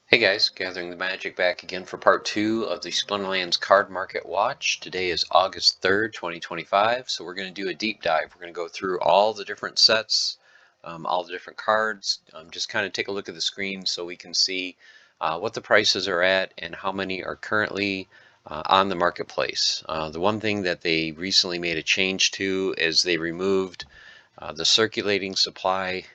Hey guys, gathering the magic back again for part 2 of the Splinterlands Card Market Watch. Today is August 3rd, 2025, so we're going to do a deep dive. We're going to go through all the different sets, all the different cards, just kind of take a look at the screen so we can see what the prices are at and how many are currently on the marketplace. The one thing that they recently made a change to is they removed the circulating supply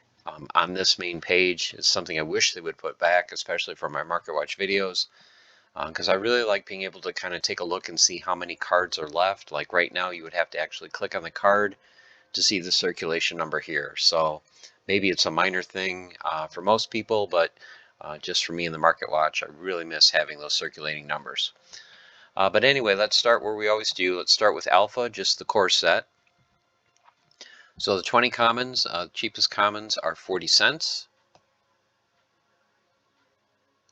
on this main page. Is something I wish they would put back, especially for my Market Watch videos, because I really like being able to kind of take a look and see how many cards are left. Like right now, you would have to actually click on the card to see the circulation number here. So maybe it's a minor thing for most people, but just for me in the Market Watch, I really miss having those circulating numbers. But anyway, let's start where we always do. Let's start with Alpha, just the core set. So the 20 commons, cheapest commons are 40 cents,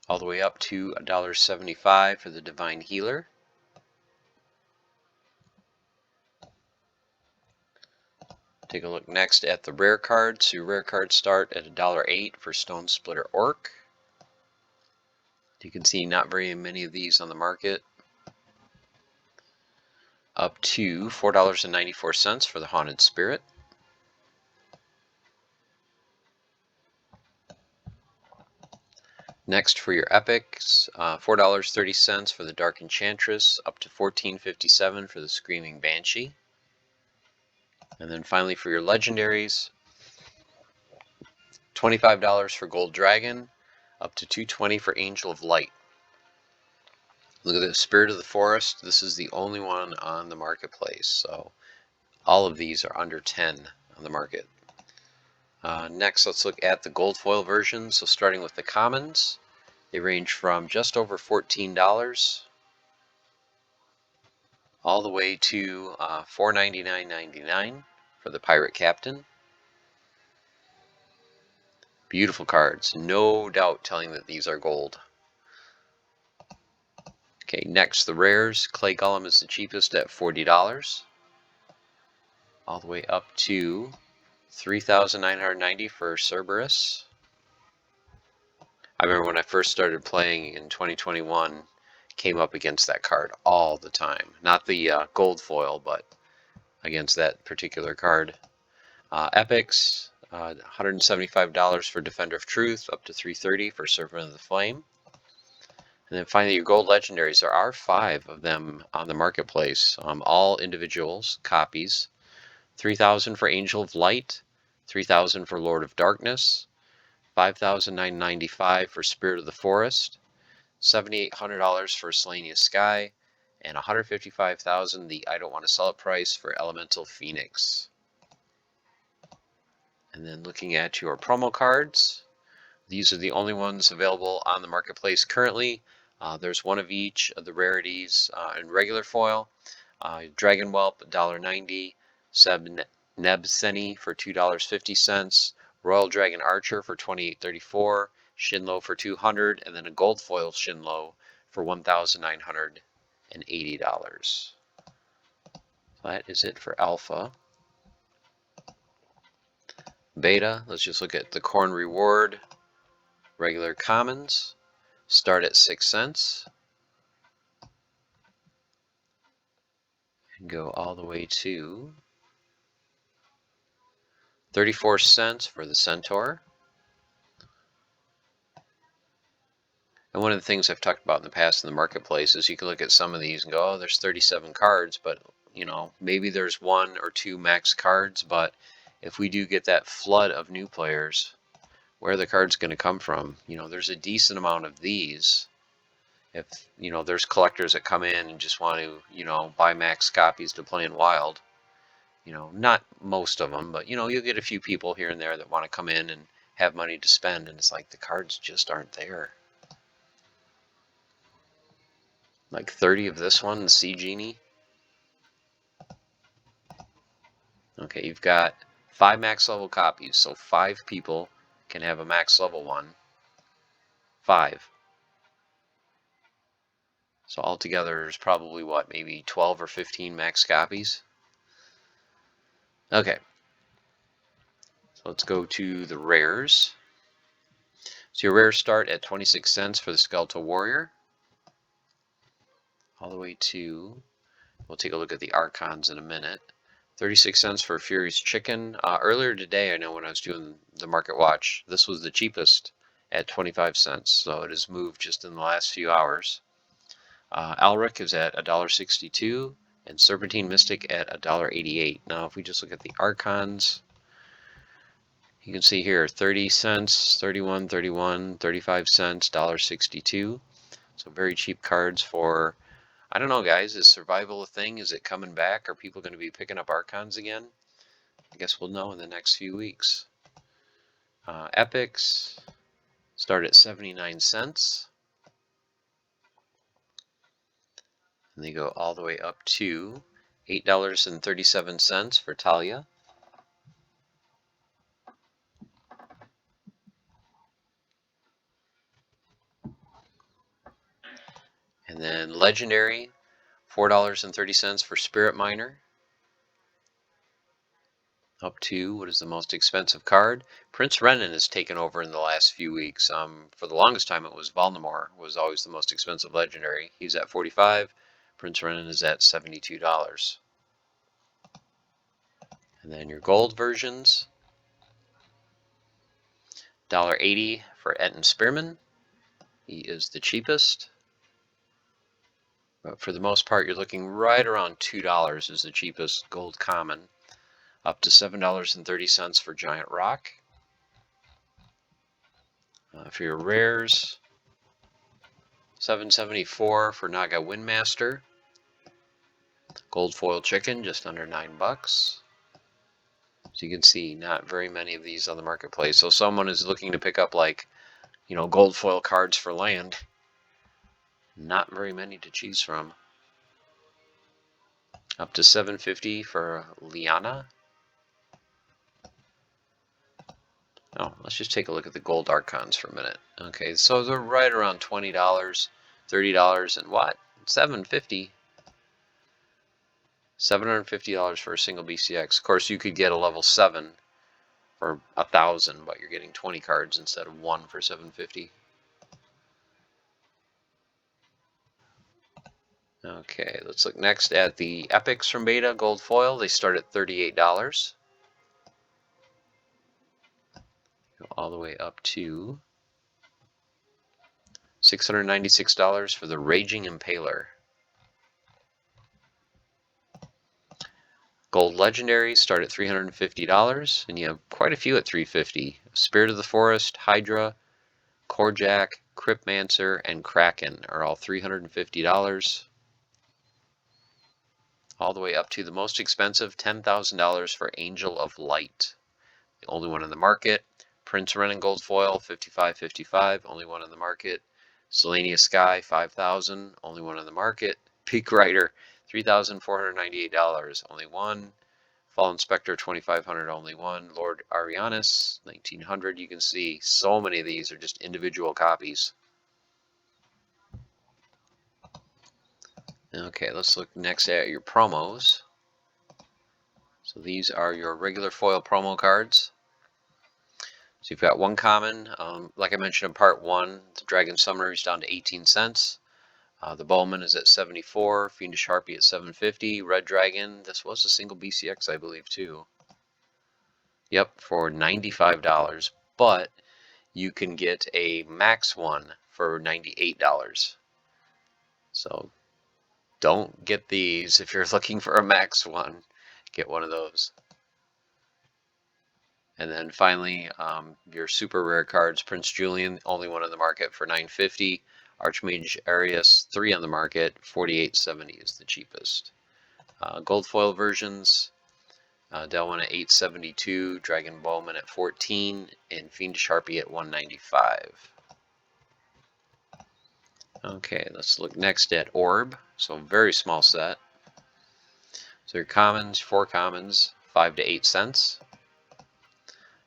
all the way up to $1.75 for the Divine Healer. Take a look next at the rare cards. Your rare cards start at $1.08 for Stone Splitter Orc. You can see not very many of these on the market. Up to $4.94 for the Haunted Spirit. Next for your epics, $4.30 for the Dark Enchantress, up to $14.57 for the Screaming Banshee. And then finally for your legendaries, $25 for Gold Dragon, up to $2.20 for Angel of Light. Look at the Spirit of the Forest. This is the only one on the marketplace, so all of these are under 10 on the market. Next, let's look at the gold foil version. So starting with the commons, they range from just over $14 all the way to $499.99 for the Pirate Captain. Beautiful cards, no doubt telling that these are gold. Okay, next the rares. Clay Golem is the cheapest at $40, all the way up to $3,990 for Cerberus. I remember when I first started playing in 2021, came up against that card all the time. Not the gold foil, but against that particular card. Epics, $175 for Defender of Truth, up to $330 for Servant of the Flame. And then finally, your gold legendaries. There are 5 of them on the marketplace, all individuals, copies. 3,000 for Angel of Light, 3,000 for Lord of Darkness, 5,995 for Spirit of the Forest, $7,800 for Selenia Sky, and $155,000 the I don't want to sell it price for Elemental Phoenix. And then looking at your promo cards, these are the only ones available on the marketplace currently. There's one of each of the rarities in regular foil. Dragon Whelp, $1.90. Seb Nebseni for $2.50. Royal Dragon Archer for $28.34. Shinlo for $200, and then a gold foil Shinlo for $1,980. That is it for Alpha. Beta, let's just look at the Corn Reward. Regular commons start at 6 cents and go all the way to 34 cents for the Centaur. And one of the things I've talked about in the past in the marketplace is you can look at some of these and go, oh, there's 37 cards, but you know, maybe there's 1 or 2 max cards, but if we do get that flood of new players, where are the cards going to come from? You know, there's a decent amount of these. If, you know, there's collectors that come in and just want to, you know, buy max copies to play in Wild. You know, not most of them, but, you know, you'll get a few people here and there that want to come in and have money to spend, and it's like the cards just aren't there. Like 30 of this one, the Sea Genie. Okay, you've got 5 max level copies, so 5 people can have a max level one. 5. So altogether, there's probably, what, maybe 12 or 15 max copies? Okay. So let's go to the rares. So your rares start at 26 cents for the Skeletal Warrior, all the way to, we'll take a look at the Archons in a minute, 36 cents for Fury's Chicken. Earlier today, I know when I was doing the Market Watch, this was the cheapest at 25 cents, so it has moved just in the last few hours. Alric is at $1.62, and Serpentine Mystic at $1.88. Now, if we just look at the Archons, you can see here 30 cents, 31, 31, 35 cents, $1.62. So very cheap cards for, I don't know, guys, is survival a thing? Is it coming back? Are people going to be picking up Archons again? I guess we'll know in the next few weeks. Epics start at 79 cents. And they go all the way up to $8.37 for Talia. And then Legendary, $4.30 for Spirit Miner. Up to, what is the most expensive card? Prince Renan has taken over in the last few weeks. For the longest time it was Voldemort was always the most expensive Legendary. He's at 45. Prince Renan is at $72. And then your gold versions, $1.80 for Etten Spearman. He is the cheapest. But for the most part, you're looking right around $2 is the cheapest gold common. Up to $7.30 for Giant Rock. For your rares, $7.74 for Naga Windmaster. Gold foil chicken, just under $9. So you can see not very many of these on the marketplace. So someone is looking to pick up, like, you know, gold foil cards for land. Not very many to choose from. Up to $7.50 for Liana. Oh, let's just take a look at the gold Archons for a minute. Okay, so they're right around $20, $30, and what? $7.50. $750 for a single BCX. Of course, you could get a level 7 for $1,000, but you're getting 20 cards instead of 1 for $750. Okay, let's look next at the Epics from Beta Gold Foil. They start at $38. Go all the way up to $696 for the Raging Impaler. Gold Legendaries start at $350, and you have quite a few at $350. Spirit of the Forest, Hydra, Korjak, Cryptmancer, and Kraken are all $350. All the way up to the most expensive, $10,000 for Angel of Light. The only one in the market. Prince Renan Gold Foil, $55.55, only one in the market. Selenia Sky, $5,000, only one in the market. Peak Rider, $3,498, only one. Fallen Spectre, $2,500, only one. Lord Arianis, $1,900. You can see so many of these are just individual copies. Okay, let's look next at your promos. So these are your regular foil promo cards. So you've got one common, like I mentioned in part 1, the Dragon Summoner is down to 18 cents. The Bowman is at 74, Fiendish Harpy at 750, Red Dragon, this was a single BCX I believe too. Yep, for $95, but you can get a max one for $98. So don't get these if you're looking for a max one. Get one of those. And then finally, your super rare cards, Prince Julian, only one on the market for $950. Archmage Arius, 3 on the market, $48.70 is the cheapest. Gold foil versions, Delwyn at $872, Dragon Bowman at $14, and Fiendish Harpy at $195. Okay, let's look next at Orb. So very small set. So your commons, 4 commons, 5 to 8 cents.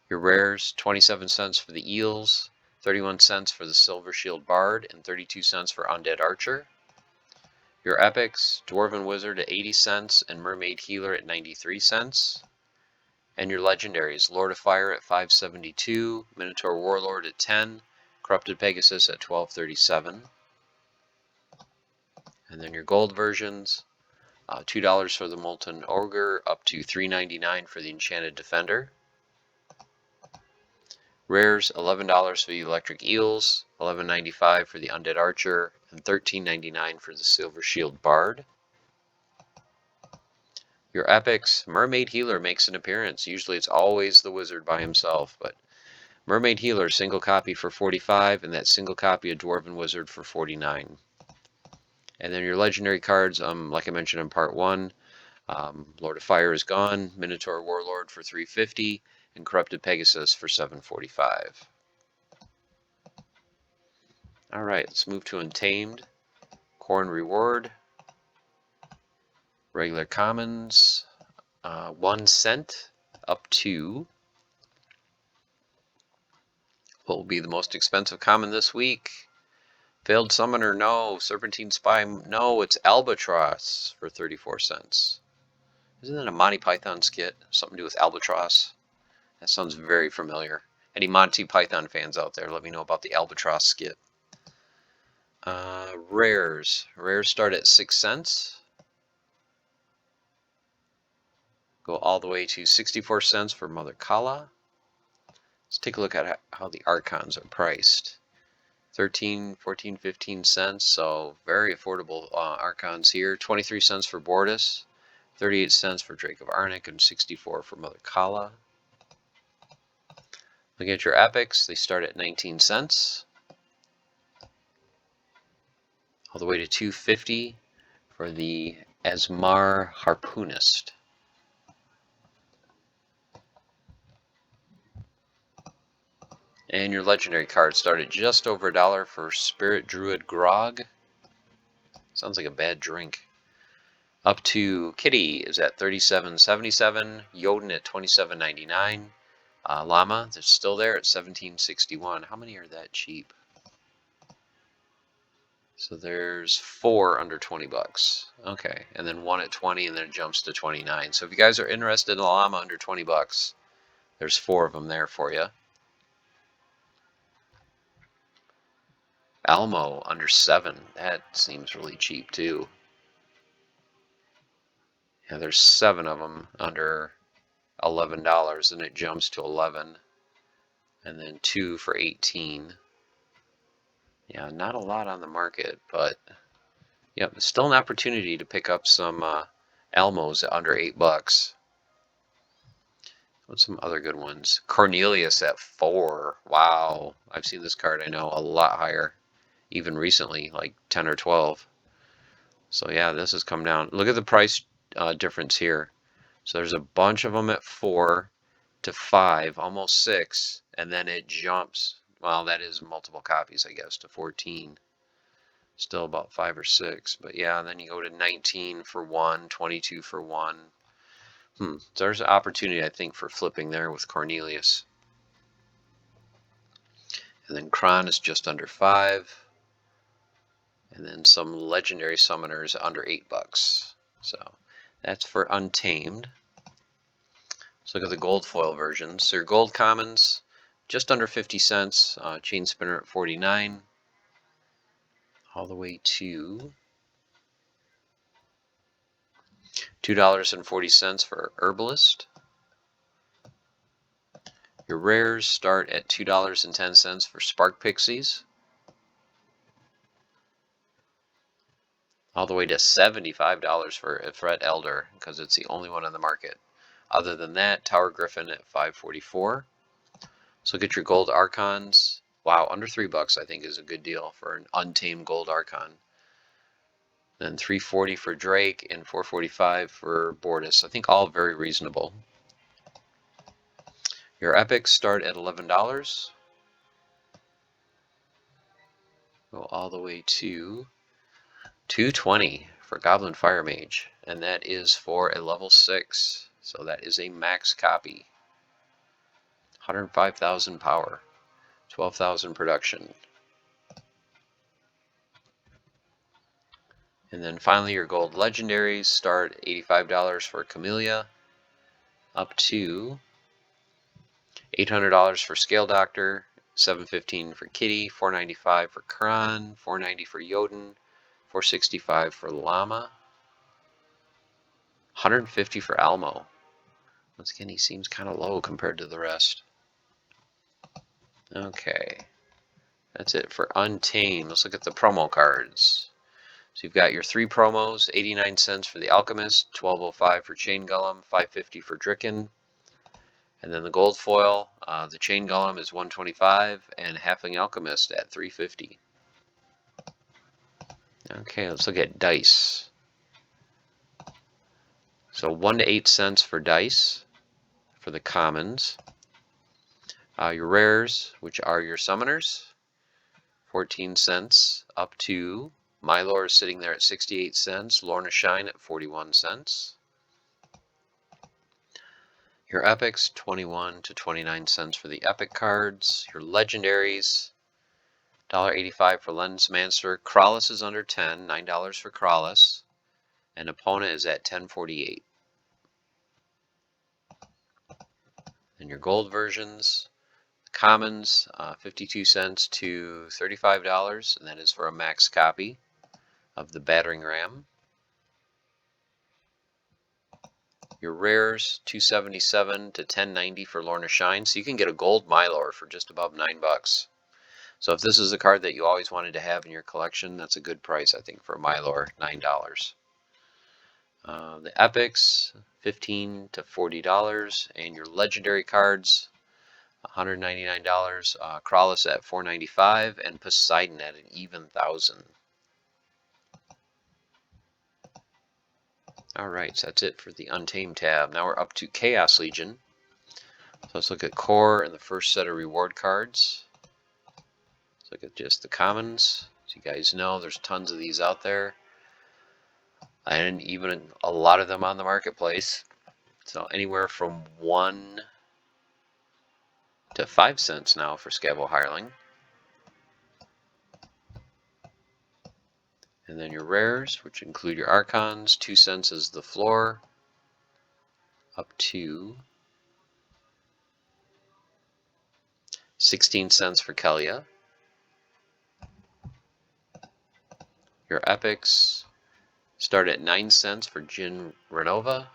Your rares, 27 cents for the Eels, 31 cents for the Silver Shield Bard, and 32 cents for Undead Archer. Your Epics, Dwarven Wizard at 80 cents, and Mermaid Healer at 93 cents. And your Legendaries, Lord of Fire at $5.72, Minotaur Warlord at $10, Corrupted Pegasus at $12.37. And then your gold versions, $2 for the Molten Ogre, up to $3.99 for the Enchanted Defender. Rares, $11 for the Electric Eels, $11.95 for the Undead Archer, and $13.99 for the Silver Shield Bard. Your epics, Mermaid Healer makes an appearance. Usually it's always the wizard by himself, but Mermaid Healer, single copy for $45, and that single copy of Dwarven Wizard for $49. And then your legendary cards, like I mentioned in part 1, Lord of Fire is gone, Minotaur Warlord for $3.50, and Corrupted Pegasus for $7.45. Alright, let's move to Untamed. Corn Reward. Regular commons, 1 cent up to what will be the most expensive common this week. Failed Summoner, no. Serpentine Spy, no. It's Albatross for 34 cents. Isn't that a Monty Python skit? Something to do with Albatross? That sounds very familiar. Any Monty Python fans out there, let me know about the Albatross skit. Rares. Rares start at 6 cents. Go all the way to 64 cents for Mother Kala. Let's take a look at how the Archons are priced. 13, 14, 15 cents, so very affordable Archons here. 23 cents for Bordis, 38 cents for Drake of Arnik, and 64 for Mother Kala. Looking at your epics, they start at 19 cents. All the way to 250 for the Asmar Harpoonist. And your legendary cards start at just over $1 for Spirit Druid Grog. Sounds like a bad drink. Up to Kitty is at $37.77. Jotun at $27.99. Llama, that's still there at $17.61. How many are that cheap? So there's 4 under 20 bucks. Okay, and then 1 at 20, and then it jumps to 29. So if you guys are interested in a llama under 20 bucks, there's 4 of them there for you. Almo under 7. That seems really cheap too. Yeah, there's 7 of them under $11, and it jumps to 11, and then 2 for 18. Yeah, not a lot on the market, but yep, still an opportunity to pick up some Almos at under 8 bucks. What's some other good ones? Cornelius at 4. Wow, I've seen this card, I know, a lot higher, even recently, like 10 or 12. So yeah, this has come down. Look at the price difference here. So there's a bunch of them at 4 to 5, almost 6, and then it jumps. Well, that is multiple copies, I guess, to 14. Still about 5 or 6, but yeah, then you go to 19 for 1, 22 for 1. So there's an opportunity, I think, for flipping there with Cornelius. And then Kron is just under 5. And then some legendary summoners under 8 bucks. So that's for Untamed. Let's look at the gold foil versions. So your gold commons, just under 50 cents. Chain Spinner at 49. All the way to $2.40 for Herbalist. Your rares start at $2.10 for Spark Pixies. All the way to $75 for Ifrit Elder, because it's the only one on the market. Other than that, Tower Griffin at $5.44. So look at your gold Archons. Wow, under 3 bucks I think is a good deal for an Untamed gold Archon. Then $3.40 for Drake and $4.45 for Bordis. I think all very reasonable. Your epics start at $11. Go all the way to $2.20 for Goblin Fire Mage, and that is for a level 6. So that is a max copy. 105,000 power, 12,000 production. And then finally your gold legendaries start at $85 for Camellia, up to $800 for Scale Doctor, $7.15 for Kitty, $4.95 for Kron, $4.90 for Jotun, $4.65 for Llama, $150 for Elmo. Once again, he seems kind of low compared to the rest. Okay, that's it for Untamed. Let's look at the promo cards. So you've got your 3 promos, 89 cents for the Alchemist, $12.05 for Chain Golem, $5.50 for Dricken. And then the gold foil, the Chain Golem is $1.25 and Halfling Alchemist at $3.50. Okay, let's look at dice. So 1 to 8 cents for dice for the commons. Your rares, which are your summoners, 14 cents up to Mylor is sitting there at 68 cents, Lorna Shine at 41 cents. Your epics, 21 to 29 cents for the epic cards. Your legendaries, $1.85 for Lensmancer. Krallis is under 10, $9 for Krallis. And opponent is at 10.48. And your gold versions, commons, 52 cents to $35, and that is for a max copy of the Battering Ram. Your rares, $2.77 to $10.90 for Lorna Shine, so you can get a gold Mylor for just above $9. So if this is a card that you always wanted to have in your collection, that's a good price, I think, for a Mylor, $9. The epics, $15 to $40, and your legendary cards, $199. Krallis at $4.95, and Poseidon at an even 1,000. Alright, so that's it for the Untamed tab. Now we're up to Chaos Legion. So let's look at core and the first set of reward cards. Let's look at just the commons. As you guys know, there's tons of these out there, and even a lot of them on the marketplace. So anywhere from 1 to 5 cents now for Scavo Hireling. And then your rares, which include your Archons, 2 cents is the floor, up to 16 cents for Kelia. Your epics start at 9 cents for Jin Renova.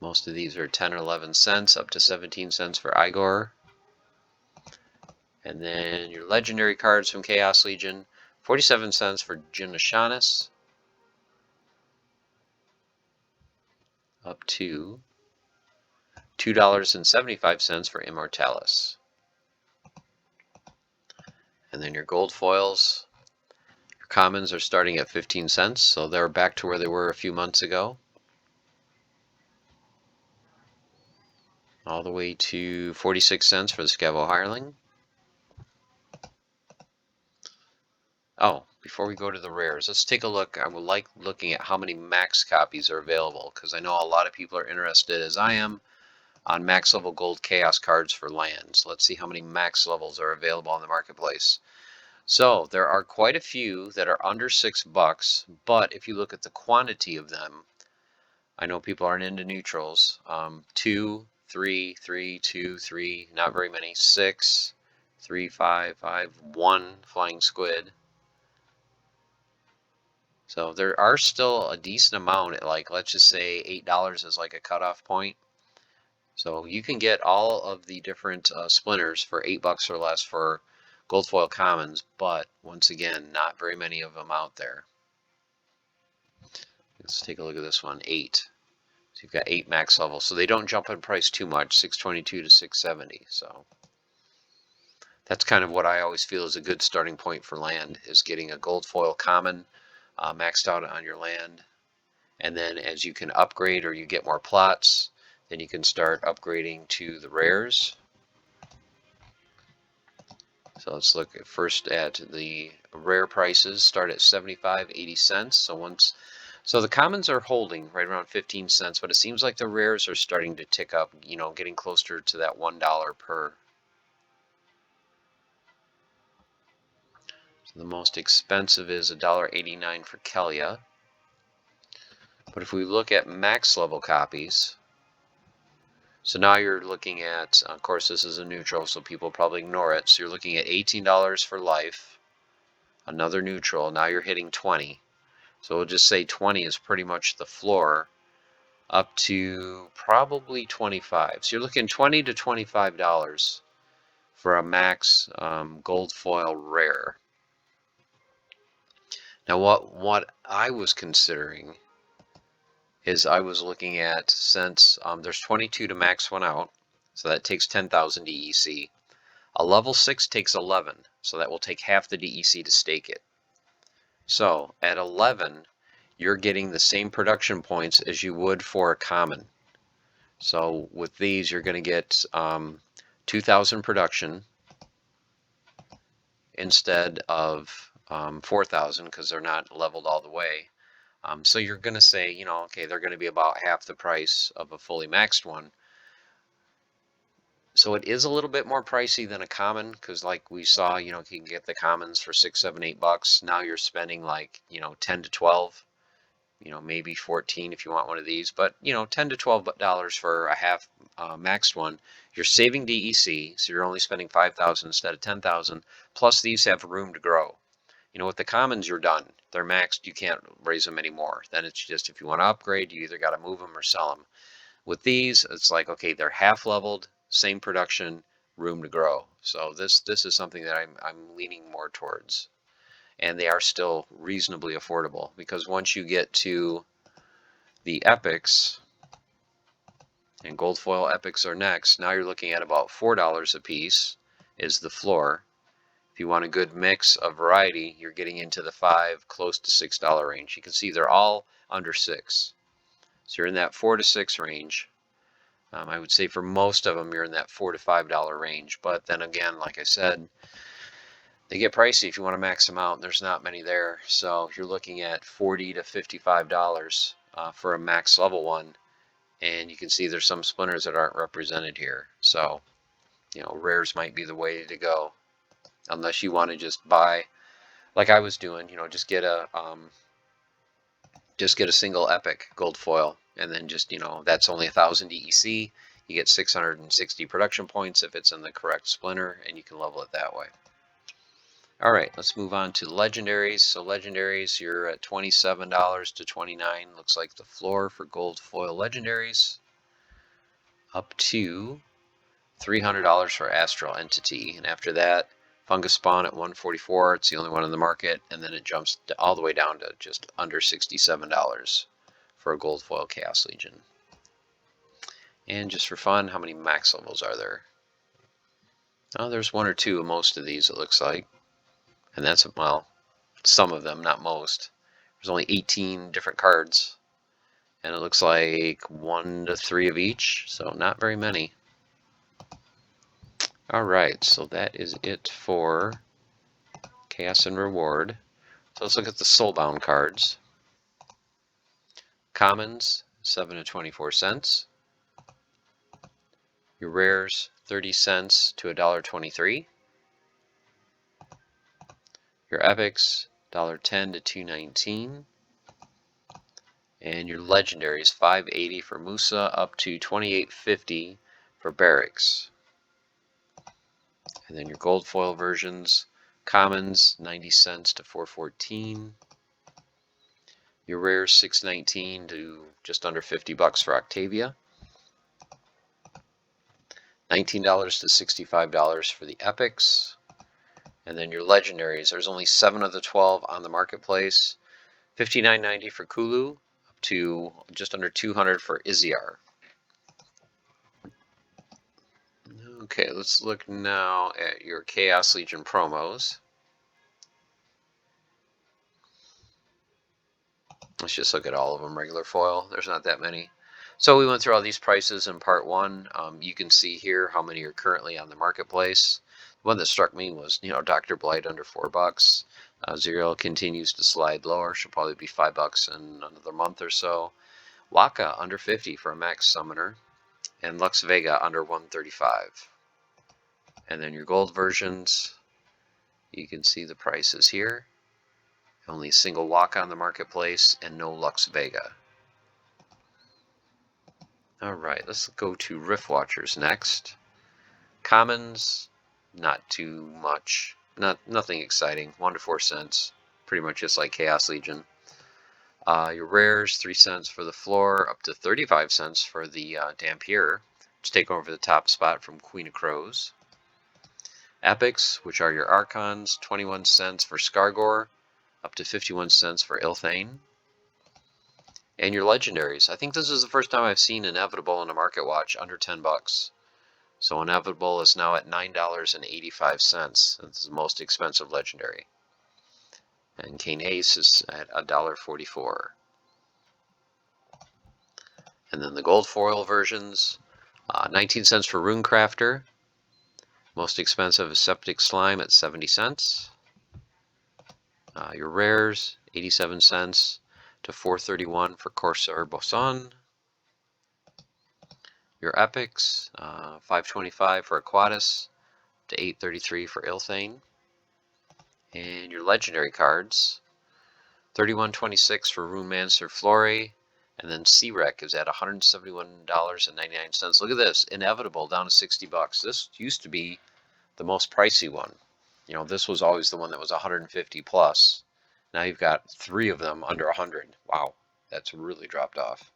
Most of these are 10 or 11 cents, up to 17 cents for Igor. And then your legendary cards from Chaos Legion, 47 cents for Jin Ashanis, up to $2.75 for Immortalis. And then your gold foils, your commons are starting at 15 cents, so they're back to where they were a few months ago. All the way to 46 cents for the Scavo Hireling. Oh, before we go to the rares, let's take a look. I would like looking at how many max copies are available, because I know a lot of people are interested, as I am, on max level gold chaos cards for lands. Let's see how many max levels are available on the marketplace. So there are quite a few that are under $6, but if you look at the quantity of them, I know people aren't into neutrals. 2, 3, 3, 2, 3, not very many. 6, 3, 5, 5, 1 flying squid. So there are still a decent amount at, like, let's just say $8 is like a cutoff point. So you can get all of the different splinters for $8 or less for gold foil commons, but once again, not very many of them out there. Let's take a look at this one, 8. So you've got 8 max levels, so they don't jump in price too much, $6.22 to $6.70. So that's kind of what I always feel is a good starting point for land, is getting a gold foil common maxed out on your land. And then as you can upgrade or you get more plots, then you can start upgrading to the rares. So let's look at first at the rare prices. Start at 75, 80 cents. So the commons are holding right around 15 cents, but it seems like the rares are starting to tick up, you know, getting closer to that $1 per. So the most expensive is $1.89 for Kelia. But if we look at max level copies, So now you're looking at, of course this is a neutral, so people probably ignore it. So you're looking at $18 for life, another neutral. Now you're hitting 20. So we'll just say 20 is pretty much the floor, up to probably 25. So you're looking $20 to $25 for a max gold foil rare. Now what I was considering is I was looking at, since there's 22 to max one out, so that takes 10,000 DEC. A level 6 takes 11, so that will take half the DEC to stake it. So at 11, you're getting the same production points as you would for a common. So with these, you're going to get 2,000 production instead of 4,000, because they're not leveled all the way. So you're going to say, you know, okay, they're going to be about half the price of a fully maxed one. So it is a little bit more pricey than a common, because like we saw, you know, you can get the commons for $6, $7, $8. Now you're spending like, you know, 10 to 12, you know, maybe 14 if you want one of these, but you know, 10 to $12 for a half maxed one. You're saving DEC, so you're only spending 5,000 instead of 10,000. Plus these have room to grow. You know, with the commons, you're done. They're maxed. You can't raise them anymore. Then it's just, if you want to upgrade, you either got to move them or sell them. With these, it's like, okay, they're half leveled, same production, room to grow. So this is something that I'm leaning more towards. And they are still reasonably affordable, because once you get to the epics, and gold foil epics are next, now you're looking at about $4 a piece is the floor. If you want a good mix of variety, you're getting into the $5, close to $6 range. You can see they're all under 6. So you're in that 4 to 6 range. I would say for most of them, you're in that $4 to $5 range. But then again, like I said, they get pricey if you want to max them out. There's not many there. So you're looking at $40 to $55 for a max level one. And you can see there's some splinters that aren't represented here. So, you know, rares might be the way to go. Unless you want to just buy, like I was doing, you know, just get a single epic gold foil, and then just, you know, that's only 1,000 DEC. You get 660 production points if it's in the correct splinter, and you can level it that way. All right, let's move on to legendaries. So legendaries, you're at $27 to $29. Looks like the floor for gold foil legendaries. Up to $300 for Astral Entity, and after that, Fungus Spawn at $144. It's the only one in the market, and then it jumps all the way down to just under $67 for a gold foil Chaos Legion. And just for fun, how many max levels are there? Oh, there's one or two of most of these, it looks like. And that's, well, some of them, not most. There's only 18 different cards, and it looks like 1 to 3 of each, so not very many. Alright, so that is it for Chaos and Reward. So let's look at the Soulbound cards. Commons, 7 to 24 cents. Your rares, 30 cents to $1.23. Your epics, $1.10 to $2.19. And your legendaries, $5.80 for Musa, up to $28.50 for Barracks. And then your gold foil versions, commons, 90 cents to $4.14. Your rares, $6.19 to just under $50 for Octavia. $19 to $65 for the epics. And then your legendaries, there's only 7 of the 12 on the marketplace. $59.90 for Kulu, up to just under $200 for Iziar. Okay, let's look now at your Chaos Legion promos. Let's just look at all of them regular foil. There's not that many. So we went through all these prices in part one. You can see here how many are currently on the marketplace. The one that struck me was, you know, Dr. Blight under $4. Zero continues to slide lower. She'll probably be $5 in another month or so. Waka under 50 for a max summoner. And Lux Vega under 135. And then your gold versions, you can see the prices here. Only a single Waka on the marketplace and no Lux Vega. All right, let's go to Rift Watchers next. Commons, not too much. Nothing exciting. 1 to 4 cents. Pretty much just like Chaos Legion. Your rares, 3 cents for the floor, up to 35 cents for the Dampier, which take over the top spot from Queen of Crows. Epics, which are your Archons, 21 cents for Skargor, up to 51 cents for Ilthane. And your legendaries. I think this is the first time I've seen Inevitable in a Market Watch under 10 bucks. So Inevitable is now at $9.85. This is the most expensive legendary. And Cane Ace is at $1.44. And then the gold foil versions, 19 cents for Runecrafter. Most expensive is Septic Slime at 70 cents. Your rares, 87 cents to 431 for Corsair Boson. Your epics, 525 for Aquatis to 833 for Ilthane. And your legendary cards, 31.26 for Runemancer Flore, and then C-Rec is at $171.99. Look at this, Inevitable down to 60 bucks. This used to be the most pricey one. You know, this was always the one that was 150 plus. Now you've got 3 of them under 100. Wow, that's really dropped off.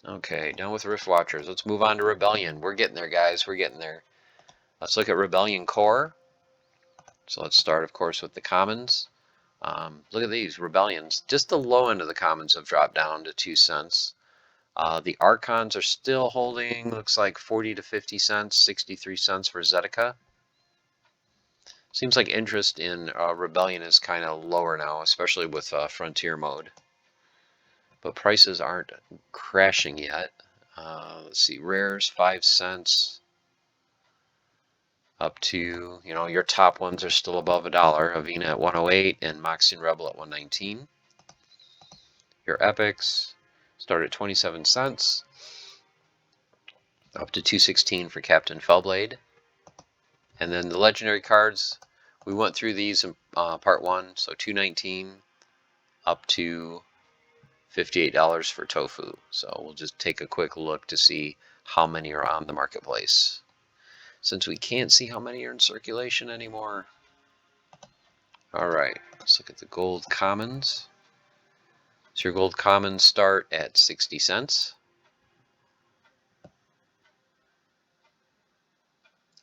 Okay, done with Rift Watchers. Let's move on to Rebellion. We're getting there, guys. We're getting there. Let's look at Rebellion Core. So let's start, of course, with the commons. Look at these Rebellions. Just the low end of the commons have dropped down to 2 cents. The Archons are still holding, looks like 40 to 50 cents, 63 cents for Zetica. Seems like interest in Rebellion is kind of lower now, especially with Frontier mode. But prices aren't crashing yet. Let's see, rares, 5 cents. Up to, you know, your top ones are still above $1. Avena at 108 and Moxian Rebel at 119. Your epics start at 27 cents. Up to 216 for Captain Fellblade. And then the legendary cards, we went through these in part 1, so 219 up to $58 for Tofu. So we'll just take a quick look to see how many are on the marketplace. Since we can't see how many are in circulation anymore. Alright, let's look at the gold commons. So your gold commons start at 60 cents.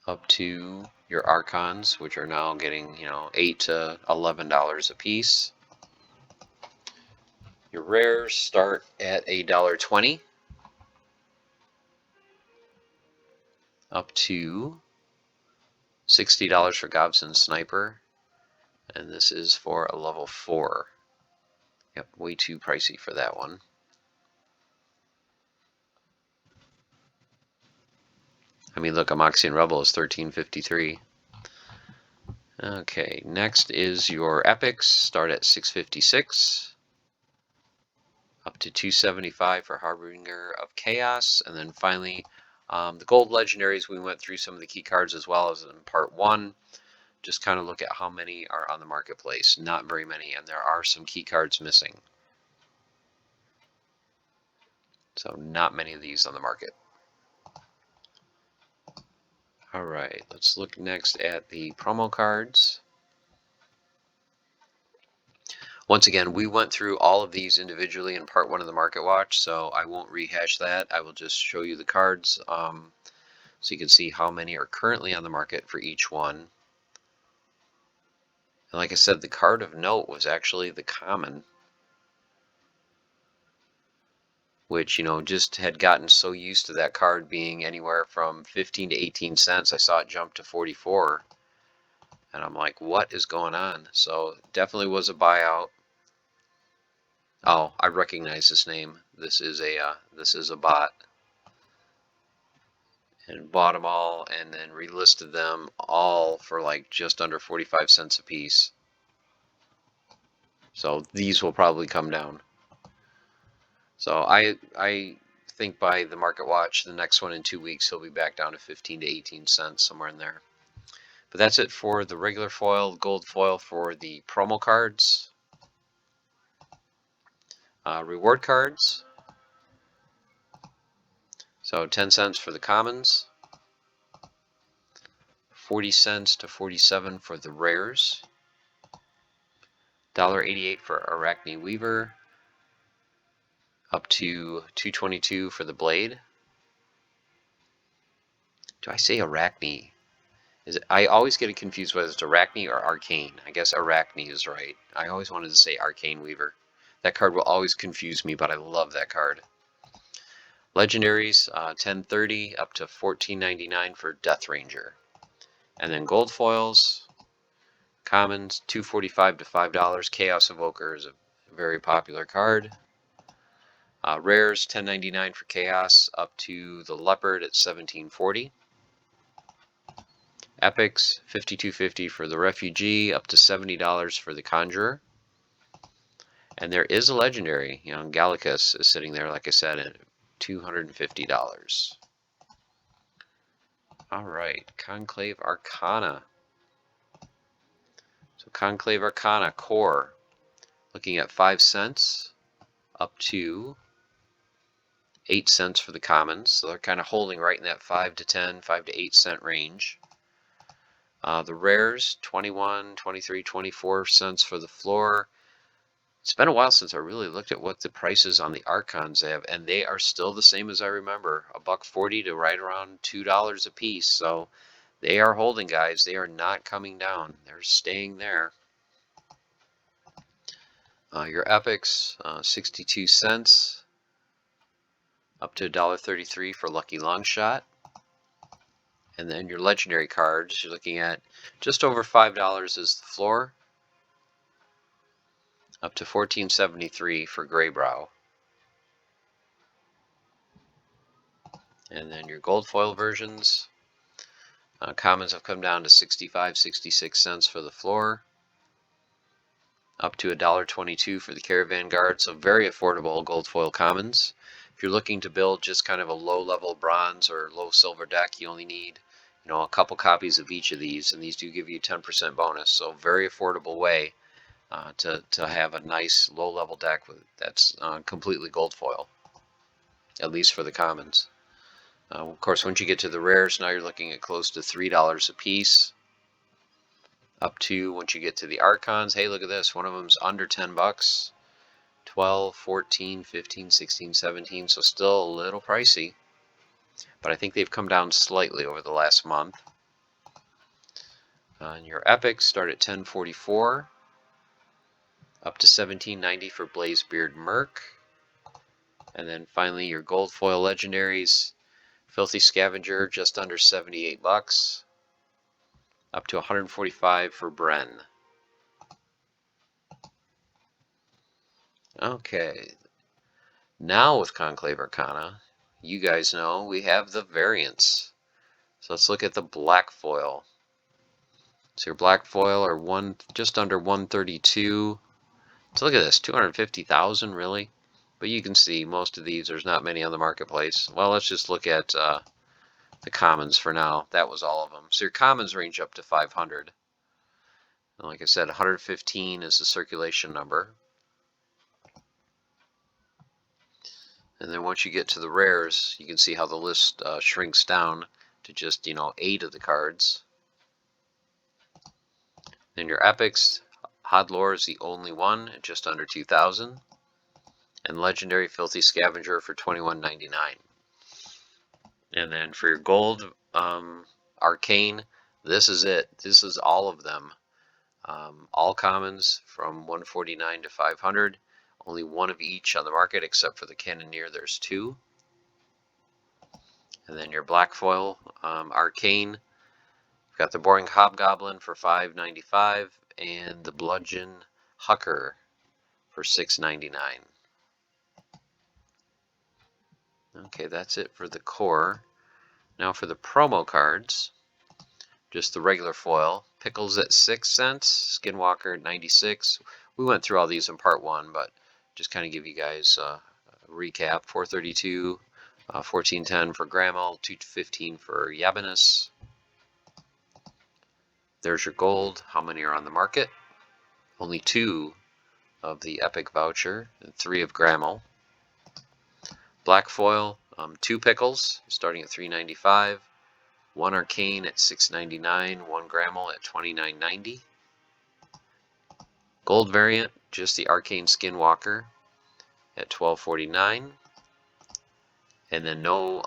Up to your Archons, which are now getting, you know, $8 to $11 a piece. Your rares start at $1.20. Up to $60 for Gobson Sniper, and this is for a level 4. Yep, way too pricey for that one. I mean, look, a Moxian Rebel is $13.53. Okay, next is your epics. Start at $6.56. Up to $2.75 for Harbinger of Chaos, and then finally the gold legendaries. We went through some of the key cards as well as in part 1. Just kind of look at how many are on the marketplace. Not very many, and there are some key cards missing. So not many of these on the market. Alright, let's look next at the promo cards. Once again, we went through all of these individually in part 1 of the Market Watch, so I won't rehash that. I will just show you the cards so you can see how many are currently on the market for each one. And like I said, the card of note was actually the common, which, you know, just had gotten so used to that card being anywhere from 15 to 18 cents. I saw it jump to 44, and I'm like, what is going on? So definitely was a buyout. Oh, I recognize this name. This is a bot. And bought them all and then relisted them all for like just under 45 cents a piece. So these will probably come down. So I think by the Market Watch, the next one in 2 weeks, he'll be back down to 15 to 18 cents, somewhere in there. But that's it for the regular foil, gold foil for the promo cards. Reward cards. So 10 cents for the commons, 40 cents to 47 for the rares, $1.88 for Arachne Weaver, up to $2.22 for the blade. Do I say Arachne? I always get confused whether it's Arachne or Arcane. I guess Arachne is right. I always wanted to say Arcane Weaver. That card will always confuse me, but I love that card. Legendaries, 1030 up to $14.99 for Death Ranger. And then gold foils, commons, $2.45 to $5. Chaos Evoker is a very popular card. Rares, $10.99 for Chaos up to the Leopard at $17.40. Epics, $52.50 for the Refugee, up to $70 for the Conjurer. And there is a legendary, Gallicus is sitting there, like I said, at $250. All right, Conclave Arcana. So Conclave Arcana Core, looking at 5 cents up to 8 cents for the commons. So they're kind of holding right in that 5 to 10, 5 to 8 cent range. The rares, 21, 23, 24 cents for the floor. It's been a while since I really looked at what the prices on the Archons have, and they are still the same as I remember, $1.40 to right around $2 a piece. So they are holding, guys. They are not coming down. They're staying there. Your Epics, 62 cents up to $1.33 for Lucky Longshot. And then your legendary cards, you're looking at just over $5 is the floor, up to $14.73 for Greybrow. And then your gold foil versions, commons have come down to 65, 66 cents for the floor, up to $1.22 for the Caravan Guard. So very affordable gold foil commons. If you're looking to build just kind of a low-level bronze or low silver deck, you only need a couple copies of each of these, and these do give you 10% bonus. So very affordable way to have a nice low-level deck that's completely gold foil, at least for the commons. Of course, once you get to the rares, now you're looking at close to $3 a piece. Up to, once you get to the Archons, hey, look at this. One of them's under 10 bucks. 12, 14, 15, 16, 17. So still a little pricey. But I think they've come down slightly over the last month. And your Epics start at $10.44. Up to $17.90 for Blazebeard Merc. And then finally your gold foil legendaries. Filthy Scavenger just under 78 bucks. Up to $145 for Bren. Okay. Now with Conclave Arcana, you guys know we have the variants. So let's look at the black foil. So your black foil are just under 132. So look at this, 250,000 really. But you can see most of these, there's not many on the marketplace. Well, let's just look at the commons for now. That was all of them. So your commons range up to 500. And like I said, 115 is the circulation number. And then once you get to the rares, you can see how the list shrinks down to just, 8 of the cards. Then your Epics, Hodlore is the only one at just under 2,000. And Legendary Filthy Scavenger for $21.99. And then for your gold, Arcane, this is it. This is all of them. All commons from 149 to 500. Only one of each on the market, except for the Cannoneer, there's 2. And then your black foil, Arcane. You've got the Boring Hobgoblin for $5.95 and the Bludgeon Hucker for $6.99. Okay, that's it for the core. Now for the promo cards, just the regular foil. Pickles at 6 cents, Skinwalker at 96. We went through all these in part 1, but just kind of give you guys a recap. 432, 1410 for Grammel, 215 for Yabanus. There's your gold. How many are on the market? Only 2 of the Epic voucher, and 3 of Grammel. Black foil, 2 pickles starting at $3.95, 1 arcane at $6.99, 1 Grammel at $29.90. Gold variant, just the arcane Skinwalker at $12.49, and then no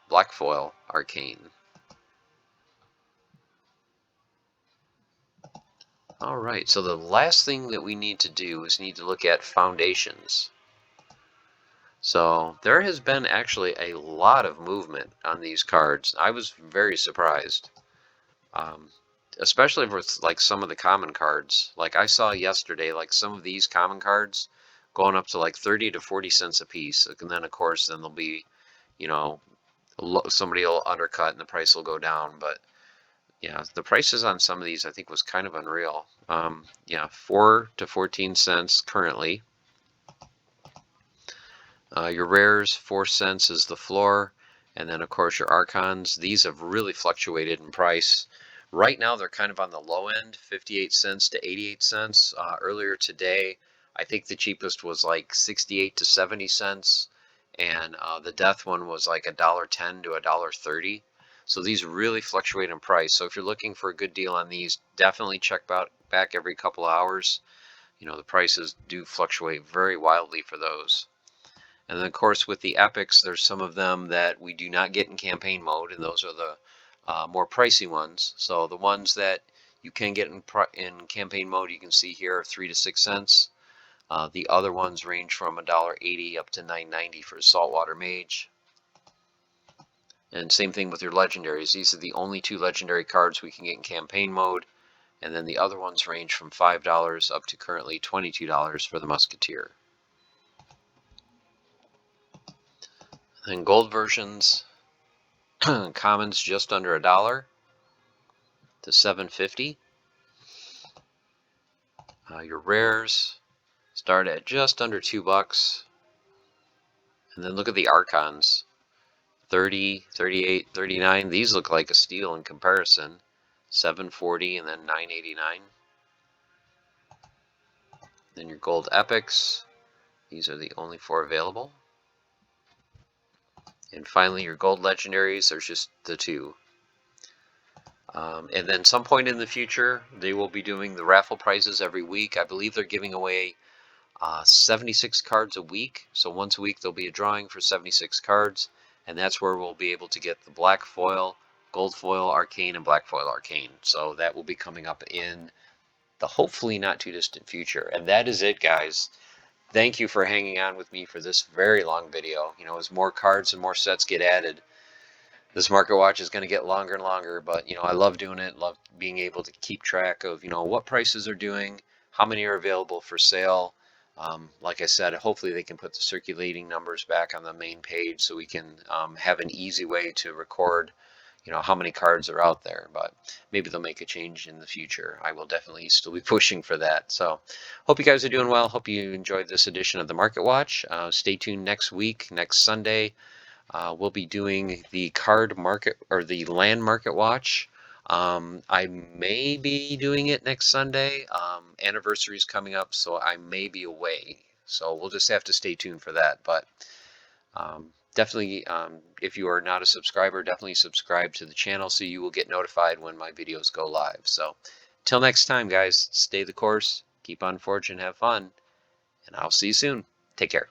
black foil arcane. Alright, so the last thing that we need to do is need to look at foundations. So there has been actually a lot of movement on these cards. I was very surprised, especially with like some of the common cards. Like I saw yesterday, like some of these common cards going up to like 30 to 40 cents a piece. And then of course, then there'll be, you know, somebody will undercut and the price will go down. But yeah, the prices on some of these I think was kind of unreal. Yeah, 4 to 14 cents currently. Your rares, 4 cents is the floor, and then of course your archons. These have really fluctuated in price. Right now they're kind of on the low end, 58 cents to 88 cents. Earlier today, I think the cheapest was like 68 to 70 cents, and the death one was like $1.10 to $1.30. So these really fluctuate in price. So if you're looking for a good deal on these, definitely check back every couple of hours. You know, the prices do fluctuate very wildly for those. And then, of course, with the epics, there's some of them that we do not get in campaign mode, and those are the more pricey ones. So the ones that you can get in campaign mode, you can see here, are 3 to 6 cents. The other ones range from $1.80 up to $9.90 for a Saltwater Mage. And same thing with your legendaries. These are the only 2 legendary cards we can get in campaign mode. And then the other ones range from $5 up to currently $22 for the Musketeer. And gold versions, commons just under $1 to $7.50. Your rares start at just under $2. And then look at the archons, 30, 38, 39. These look like a steal in comparison. $7.40 and then $9.89. Then your gold epics. These are the only 4 available. And finally, your gold legendaries, there's just the 2. And then some point in the future, they will be doing the raffle prizes every week. I believe they're giving away 76 cards a week. So once a week, there'll be a drawing for 76 cards. And that's where we'll be able to get the black foil, gold foil arcane, and black foil arcane. So that will be coming up in the hopefully not too distant future. And that is it, guys. Thank you for hanging on with me for this very long video. You know, as more cards and more sets get added, this market watch is going to get longer and longer, but you know, I love doing it, love being able to keep track of, you know, what prices are doing, how many are available for sale. Like I said, hopefully they can put the circulating numbers back on the main page so we can have an easy way to record, you know, how many cards are out there. But maybe they'll make a change in the future. I will definitely still be pushing for that. So hope you guys are doing well. Hope you enjoyed this edition of the Market Watch. Stay tuned next week, next Sunday. We'll be doing the card market or the land market watch. I may be doing it next Sunday. Anniversary is coming up, so I may be away. So we'll just have to stay tuned for that. But definitely, if you are not a subscriber, definitely subscribe to the channel so you will get notified when my videos go live. So till next time, guys, stay the course, keep on forging, have fun, and I'll see you soon. Take care.